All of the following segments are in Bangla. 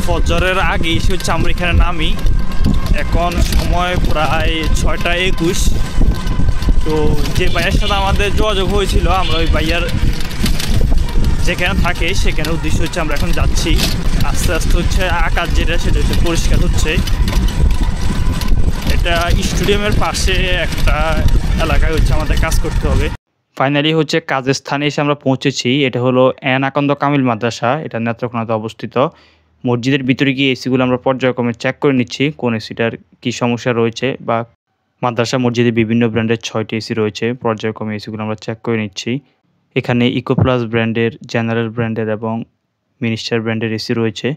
ফজরের আগে এসে হচ্ছে আমরা এখানে নামি। এখন সময় প্রায় 6টা 21। তো যে ভাইয়ের সাথে আমাদের যোগাযোগ হয়েছিল, আমরা ওই ভাইয়ার যেখানে থাকে সেখানে উদ্দেশ্য হচ্ছে আমরা এখন যাচ্ছি। আস্তে আস্তে হচ্ছে আকাশ যেটা সেটা হচ্ছে পরিষ্কার হচ্ছে। এটা স্টেডিয়ামের পাশে একটা এলাকায় হচ্ছে আমাদের কাজ করতে হবে। ফাইনালি হচ্ছে কাজের স্থানে এসে আমরা পৌঁছেছি। এটা হলো এন আকন্দ কামিল মাদ্রাসা, এটা নেত্রকোনাতে অবস্থিত। মসজিদের ভিতরে গিয়ে এসিগুলো আমরা পর্যায়ক্রমে চেক করে নিচ্ছি কোন এসিটার কী সমস্যা রয়েছে। বা মাদ্রাসা মসজিদে বিভিন্ন ব্র্যান্ডের 6টি এসি রয়েছে, পর্যায়ক্রমে এসিগুলো আমরা চেক করে নিচ্ছি। এখানে ইকোপ্লাস ব্র্যান্ডের, জেনারেল ব্র্যান্ডের এবং মিনিস্টার ব্র্যান্ডের এসি রয়েছে।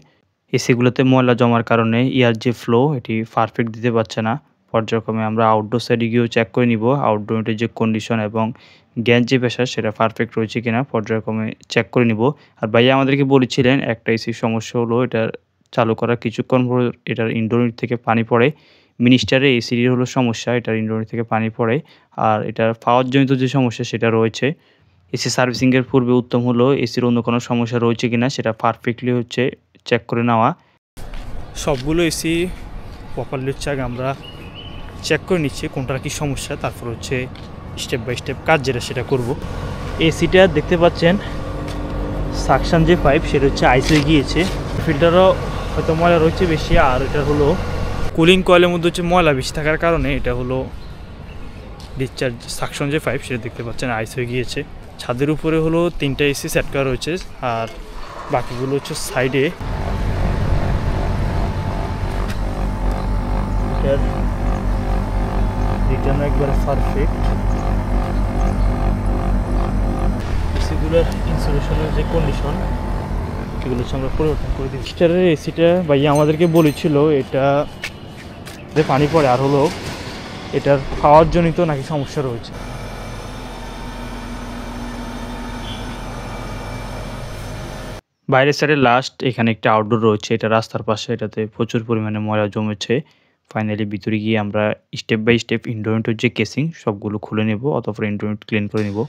এসিগুলোতে ময়লা জমার কারণে ইয়ার যে ফ্লো এটি পারফেক্ট দিতে পারছে না। পর্যায়ক্রমে আমরা আউটডোর সাইডে গিয়েও চেক করে নিব আউটডোর ইউনিটের যে কন্ডিশন এবং গ্যাস যে প্রেশার সেটা পারফেক্ট রয়েছে কিনা পর্যায়ক্রমে চেক করে নিব। আর ভাইয়া আমাদেরকে বলেছিলেন একটা এসির সমস্যা হলো এটা চালু করার কিছুক্ষণ পর এটার ইনডোর ইউনিট থেকে পানি পড়ে। মিনিস্টারে এসির হলো সমস্যা, এটার ইনডোর ইউনিট থেকে পানি পড়ে। আর এটার পাওয়ারজনিত যে সমস্যা সেটা রয়েছে। এসি সার্ভিসিংয়ের পূর্বে উত্তম হলো এসির অন্য কোনো সমস্যা রয়েছে কিনা সেটা পারফেক্টলি হচ্ছে চেক করে নেওয়া। সবগুলো এসি প্রপারলি হচ্ছে আগে আমরা চেক করে নিচ্ছি কোনটার কী সমস্যা, তারপর হচ্ছে স্টেপ বাই স্টেপ কাজ যেটা সেটা করব। এসিটা দেখতে পাচ্ছেন সাকশন যে পাইপ সেটা হচ্ছে আইস হয়ে গিয়েছে। ফিল্টারও হয়তো ময়লা রয়েছে বেশি। আর এটা হলো কুলিং কয়েলের মধ্যে হচ্ছে ময়লা বেশি থাকার কারণে এটা হলো ডিসচার্জ সাকশন যে পাইপ সেটা দেখতে পাচ্ছেন আইস হয়ে গিয়েছে। ছাদের উপরে হলো 3টা এসি সেট করা রয়েছে আর বাকিগুলো হচ্ছে সাইডে। রিটার্ন একবারে পারফেক্ট। এসিগুলোর ইনসুলেশনের যে কন্ডিশন এগুলো হচ্ছে আমরা পরিবর্তন করে দিই। স্টারের এসিটা ভাইয়া আমাদেরকে বলেছিল এটা যে পানি পড়ে আর হলো এটার পাওয়ার জনিত নাকি সমস্যা রয়েছে। বাইরের সাইডে লাস্ট এখানে একটা আউটডোর রয়েছে, এটা রাস্তার পাশে, এটাতে প্রচুর পরিমাণে ময়লা জমেছে। ফাইনালি ভিতরে গিয়ে আমরা স্টেপ বাই স্টেপ ইনডোর ইউনিটের যে কেসিং সবগুলো খুলে নেব, অতঃপর ইনডোর ইউনিট ক্লিন করে নেব।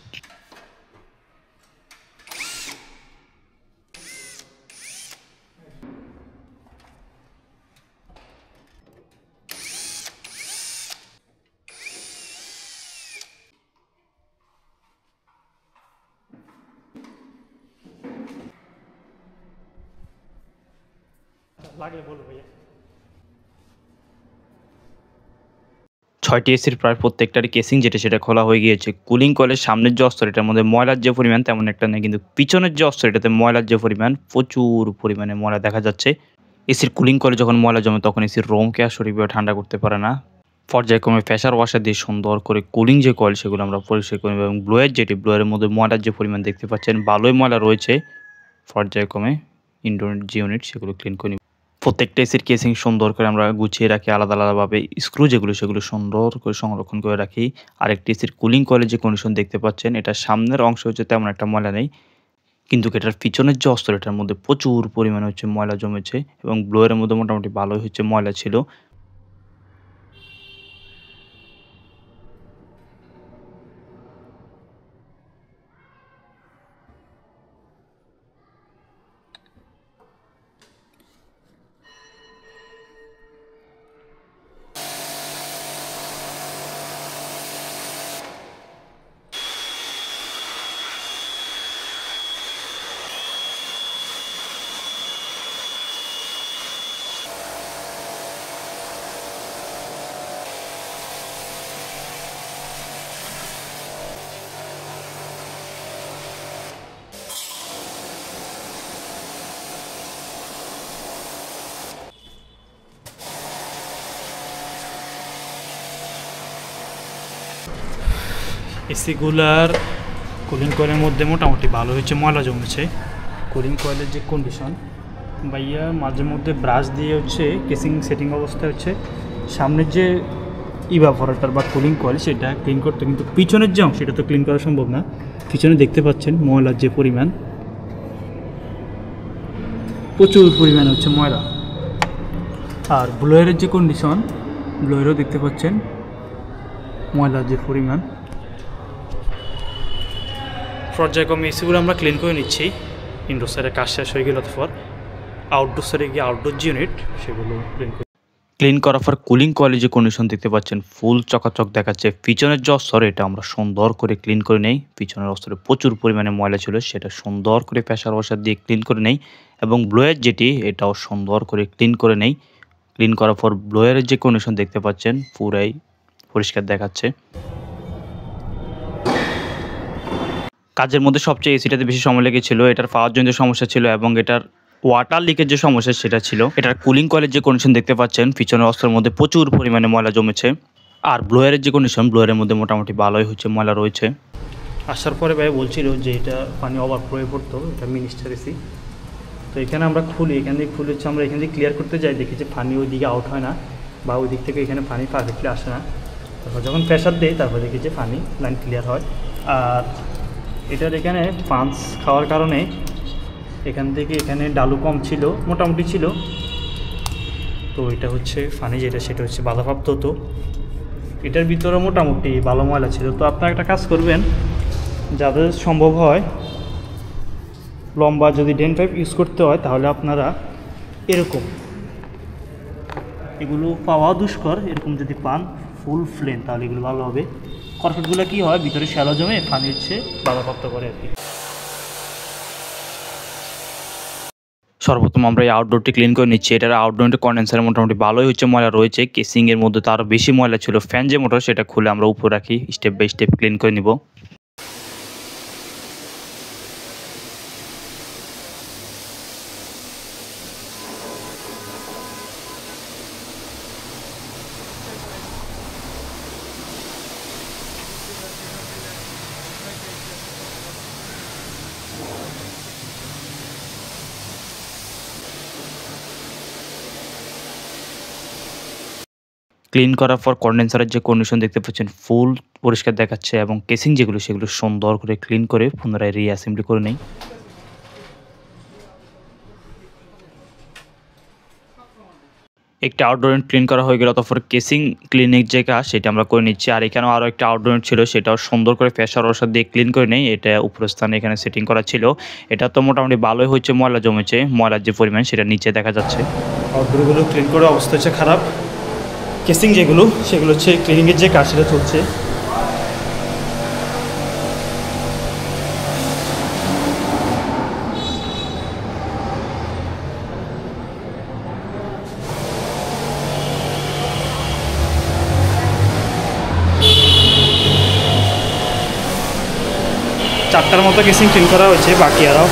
লাগলে বলো ভাইয়া। 6টি এসির প্রায় প্রত্যেকটারই কেসিং যেটা সেটা খোলা হয়ে গিয়েছে। কুলিং কয়েলের সামনের যে অস্তর এটার মধ্যে ময়লার যে পরিমাণ তেমন একটা নেই, কিন্তু পিছনের যে অস্তর এটাতে ময়লার যে পরিমাণ প্রচুর পরিমাণে ময়লা দেখা যাচ্ছে। এসির কুলিং কয়েলে যখন ময়লা জমে তখন এসির রোমকে আর সঠিকভাবে ঠান্ডা করতে পারে না। পর্যায়ক্রমে প্রেসার ওয়াশার দিয়ে সুন্দর করে কুলিং যে কয়েল সেগুলো আমরা পরিষ্কার করে নেব এবং ব্লোয়ার যেটি ব্লোয়ারের মধ্যে ময়লার যে পরিমাণ দেখতে পাচ্ছেন ভালোই ময়লা রয়েছে। পর্যায়ক্রমে ইনডোর যে ইউনিট সেগুলো ক্লিন করে নেব। প্রত্যেকটা এসির কেসিং সুন্দর করে আমরা গুছিয়ে রাখি আলাদা আলাদাভাবে। স্ক্রু যেগুলো সেগুলো সুন্দর করে সংরক্ষণ করে রাখি। আরেকটি এসির কুলিং কয়েলের যে কন্ডিশন দেখতে পাচ্ছেন এটার সামনের অংশ হচ্ছে তেমন একটা ময়লা নেই, কিন্তু এটার পিছনের যে অস্তর এটার মধ্যে প্রচুর পরিমাণে হচ্ছে ময়লা জমেছে এবং ব্লোয়ারের মধ্যে মোটামুটি ভালোই হচ্ছে ময়লা ছিল। এসিগুলার কুলিং কয়েলের মধ্যে মোটামুটি ভালো হচ্ছে ময়লা জমেছে। কুলিং কয়েলের যে কন্ডিশন ভাইয়া মাঝে মধ্যে ব্রাশ দিয়ে হচ্ছে কেসিং সেটিং অবস্থায় হচ্ছে সামনের যে ইভাপোরেটর বা কুলিং কয়েল সেটা ক্লিন করতে, কিন্তু পিছনের যে অংশ সেটা তো ক্লিন করা সম্ভব না। পিছনে দেখতে পাচ্ছেন ময়লার যে পরিমাণ, প্রচুর পরিমাণ হচ্ছে ময়লা। আর ব্লোয়ারের যে কন্ডিশন, ব্লোয়ারও দেখতে পাচ্ছেন ময়লার যে পরিমাণ। পর্যায়ক্রমে এসিগুলো আমরা ক্লিন করে নিচ্ছি। ইনডোর সাইডে কাজ শেষ হয়ে গেল। তারপর আউটডোর সাইডে গিয়ে আউটডোর যে ইউনিট সেগুলো ক্লিন করার পর কুলিং কয়েলের যে কন্ডিশন দেখতে পাচ্ছেন ফুল চকাচক দেখাচ্ছে। পিছনের যে অস্তর এটা আমরা সুন্দর করে ক্লিন করে নেই। পিছনের অস্তরে প্রচুর পরিমাণে ময়লা ছিল, সেটা সুন্দর করে প্রেসার ওয়াশার দিয়ে ক্লিন করে নেই এবং ব্লোয়ার যেটি এটাও সুন্দর করে ক্লিন করে নেই। ক্লিন করার পর ব্লোয়ারের যে কন্ডিশন দেখতে পাচ্ছেন পুরাই পরিষ্কার দেখাচ্ছে। কাজের মধ্যে সবচেয়ে এসিটাতে বেশি সময় লেগেছিল, এটার পাওয়ার জন্য সমস্যা ছিল এবং এটার ওয়াটার লিকের যে সমস্যা সেটা ছিল। এটার কুলিং কয়েলের যে কন্ডিশন দেখতে পাচ্ছেন পিছনের অস্ত্রের মধ্যে প্রচুর পরিমাণে ময়লা জমেছে। আর ব্লোয়ারের যে কন্ডিশন, ব্লোয়ারের মধ্যে মোটামুটি ভালোই হচ্ছে, ময়লা রয়েছে। আসার পরে ভাই বলছিল যে এটা পানি ওভারফ্লো হয়ে পড়তো, এটা মিনিস্টার এসি। তো এখানে আমরা খুলি, এখান থেকে খুলে হচ্ছে আমরা এখান থেকে ক্লিয়ার করতে যাই, দেখি যে পানি ওই দিকে আউট হয় না বা ওই দিক থেকে এখানে পানি পারফেক্টলি আসে না। তারপর যখন প্রেশার দেয় তারপর দেখি যে পানি লাইন ক্লিয়ার হয়। আর এটার এখানে পাঞ্চ খাওয়ার কারণে এখান থেকে এখানে ডালু কম ছিল, মোটামুটি ছিল। তো এটা হচ্ছে পানি যেটা সেটা হচ্ছে বাধাপ্রাপ্ত হতো। এটার ভিতরে মোটামুটি ভালো ময়লা ছিল। তো আপনারা একটা কাজ করবেন, যাদের সম্ভব হয় লম্বা যদি ড্রেন পাইপ ইউজ করতে হয় তাহলে আপনারা এরকম, এগুলো পাওয়া দুষ্কর, এরকম যদি পান ফুল প্লেন তাহলে এগুলো ভালো হবে। কর্কটগুলো কী হয় ভিতরে শ্যালো জমে পানি হচ্ছে বাধাপ্রাপ্ত করে আর কি। সর্বপ্রথম আমরা এই আউটডোরটি ক্লিন করে নিচ্ছি। এটার আউটডোরটি কন্ডেন্সারের মোটামুটি ভালোই হচ্ছে ময়লা রয়েছে। কেসিংয়ের মধ্যে তো আরও বেশি ময়লা ছিল। ফ্যান যে মোটর সেটা খুলে আমরা উপর রাখি, স্টেপ বাই স্টেপ ক্লিন করে নিব। ক্লিন করার পর কন্ডেন্সারের যে কন্ডিশন দেখতে পাচ্ছেন ফুল পরিষ্কার দেখাচ্ছে এবং কেসিং যেগুলো সেগুলো সুন্দর করে ক্লিন করে পুনরায় রিঅ্যাসেম্বলি করে নেই। একটা আউটডোর ইউনিট ক্লিন করা হয়ে গেল, তারপর কেসিং ক্লিনিক যে কাজ সেটা আমরা করে নিচ্ছি। আর এখানেও আরও একটা আউটডোর ইউনিট ছিল, সেটাও সুন্দর করে প্রেসার ওয়াশার দিয়ে ক্লিন করে নেই। এটা উপর স্থানে এখানে সেটিং করা ছিল। এটা তো মোটামুটি ভালোই হচ্ছে, ময়লা জমেছে, ময়লার যে পরিমাণ সেটা নিচে দেখা যাচ্ছে। আউটডোরগুলো ক্লিন করার অবস্থা হচ্ছে খারাপ। কেসিং যেগুলো সেগুলো হচ্ছে ক্লিনিংয়ের যে কাজ সেটা চলছে। চারটার মতো কেসিং ক্লিন করা হয়েছে, বাকি আরও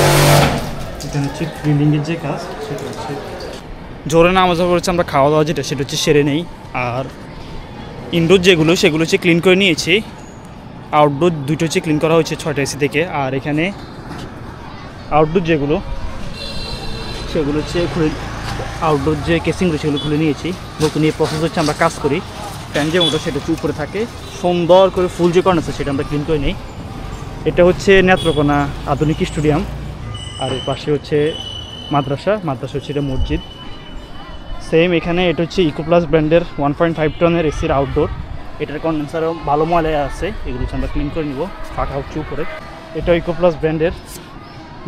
এখানে হচ্ছে ক্লিনিংয়ের যে কাজ সেটা হচ্ছে জোরে নামাজ করেছে। আমরা খাওয়া দাওয়া যেটা সেটা হচ্ছে সেরে নেই। আর ইনডোর যেগুলো সেগুলো হচ্ছে ক্লিন করে নিয়েছি। আউটডোর দুটো হচ্ছে ক্লিন করা হয়েছে 6টা এসি থেকে। আর এখানে আউটডোর যেগুলো সেগুলো হচ্ছে খুলে, আউটডোর যে কেসিংগুলো সেগুলো খুলে নিয়েছি। নতুন এই প্রসেস হচ্ছে আমরা কাজ করি। ফ্যান যে মোটর সেটা হচ্ছে উপরে থাকে, সুন্দর করে ফুল যে কর্নার আছে সেটা আমরা ক্লিন করে নিই। এটা হচ্ছে নেত্রকোনা আধুনিক স্টেডিয়াম। আর এর পাশে হচ্ছে মাদ্রাসা হচ্ছে এটা মসজিদ। সেম এখানে এটা হচ্ছে ইকোপ্লাস ব্র্যান্ডের 1.5 টনের এসির আউটডোর। এটার কন্ডেন্সারও ভালো ময়লা আছে, এগুলো হচ্ছে আমরা ক্লিন করে নিব। ফাঁকা হচ্ছে উপরে। এটা ইকোপ্লাস ব্র্যান্ডের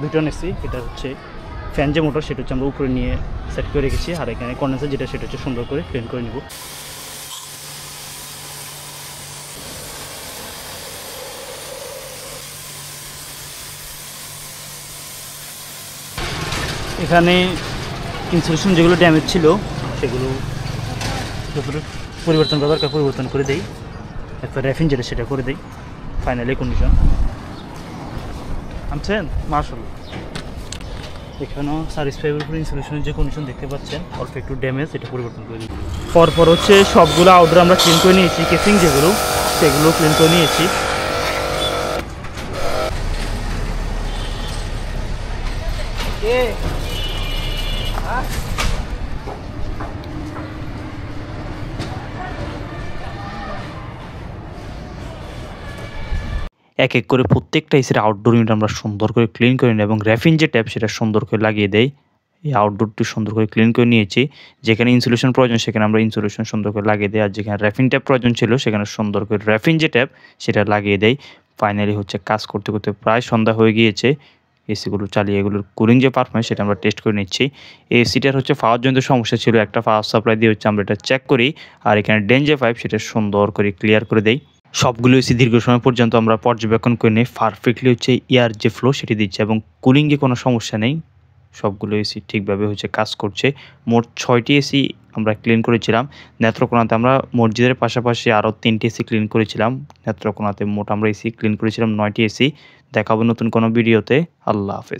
2 টন এসি। এটা হচ্ছে ফ্যান যে মোটর সেটা হচ্ছে আমরা উপরে নিয়ে সেট করে রেখেছি। আর এখানে কন্ডেন্সার যেটা সেটা হচ্ছে সুন্দর করে ক্লিন করে নিব। এখানে ইনসুলেশন যেগুলো ড্যামেজ ছিল সেগুলো পরিবর্তন করার দরকার পরিবর্তন করে দেই। এরপর র্যাফিন যেটা সেটা করে দেই। ফাইনালি কন্ডিশন আনছেন মার্শাল। এখানেও সার্ভিস পাইপের উপরে ইনসুলেশনের যে কন্ডিশন দেখতে পাচ্ছেন অল্প একটু ড্যামেজ, এটা পরিবর্তন করে দিই। পরপর হচ্ছে সবগুলো আউটডোর আমরা ক্লিন করে নিয়েছি। কেসিং যেগুলো সেগুলো ক্লিন করে নিয়েছি। এক এক করে প্রত্যেকটা এসির আউটডোর ইউনিট আমরা সুন্দর করে ক্লিন করে নিই এবং র্যাফিন যে ট্যাপ সেটা সুন্দর করে লাগিয়ে দেয়। এই আউটডোরটি সুন্দর করে ক্লিন করে নিয়েছি। যেখানে ইনসুলেশন প্রয়োজন সেখানে আমরা ইনসুলেশন সুন্দর করে লাগিয়ে দিই। আর যেখানে র্যাফিন ট্যাপ প্রয়োজন ছিল সেখানে সুন্দর করে র্যাফিন যে ট্যাপ সেটা লাগিয়ে দেয়। ফাইনালি হচ্ছে কাজ করতে করতে প্রায় সন্ধ্যা হয়ে গিয়েছে। এসিগুলো চালিয়ে এগুলোর কুলিং যে পারফরম্যান্স সেটা আমরা টেস্ট করে নিচ্ছি। এই এসিটার হচ্ছে পাওয়ার জনিত সমস্যা ছিল। একটা পাওয়ার সাপ্লাই দিয়ে হচ্ছে আমরা এটা চেক করি। আর এখানে ড্রেন যে পাইপ সেটা সুন্দর করে ক্লিয়ার করে দেই। সবগুলো এসি দীর্ঘ সময় পর্যন্ত আমরা পর্যবেক্ষণ করে নিই। পারফেক্টলি হচ্ছে এয়ার যে ফ্লো সেটি দিচ্ছে এবং কুলিংয়ে কোনো সমস্যা নেই। সবগুলো এসি ঠিকভাবে হচ্ছে কাজ করছে। মোট ৬টি এসি আমরা ক্লিন করেছিলাম। নেত্রকোনাতে আমরা মসজিদের পাশাপাশি আরও ৩টি এসি ক্লিন করেছিলাম। নেত্রকোনাতে মোট আমরা এসি ক্লিন করেছিলাম ৯টি এসি। দেখা হবে নতুন কোনো ভিডিওতে। আল্লাহ হাফেজ।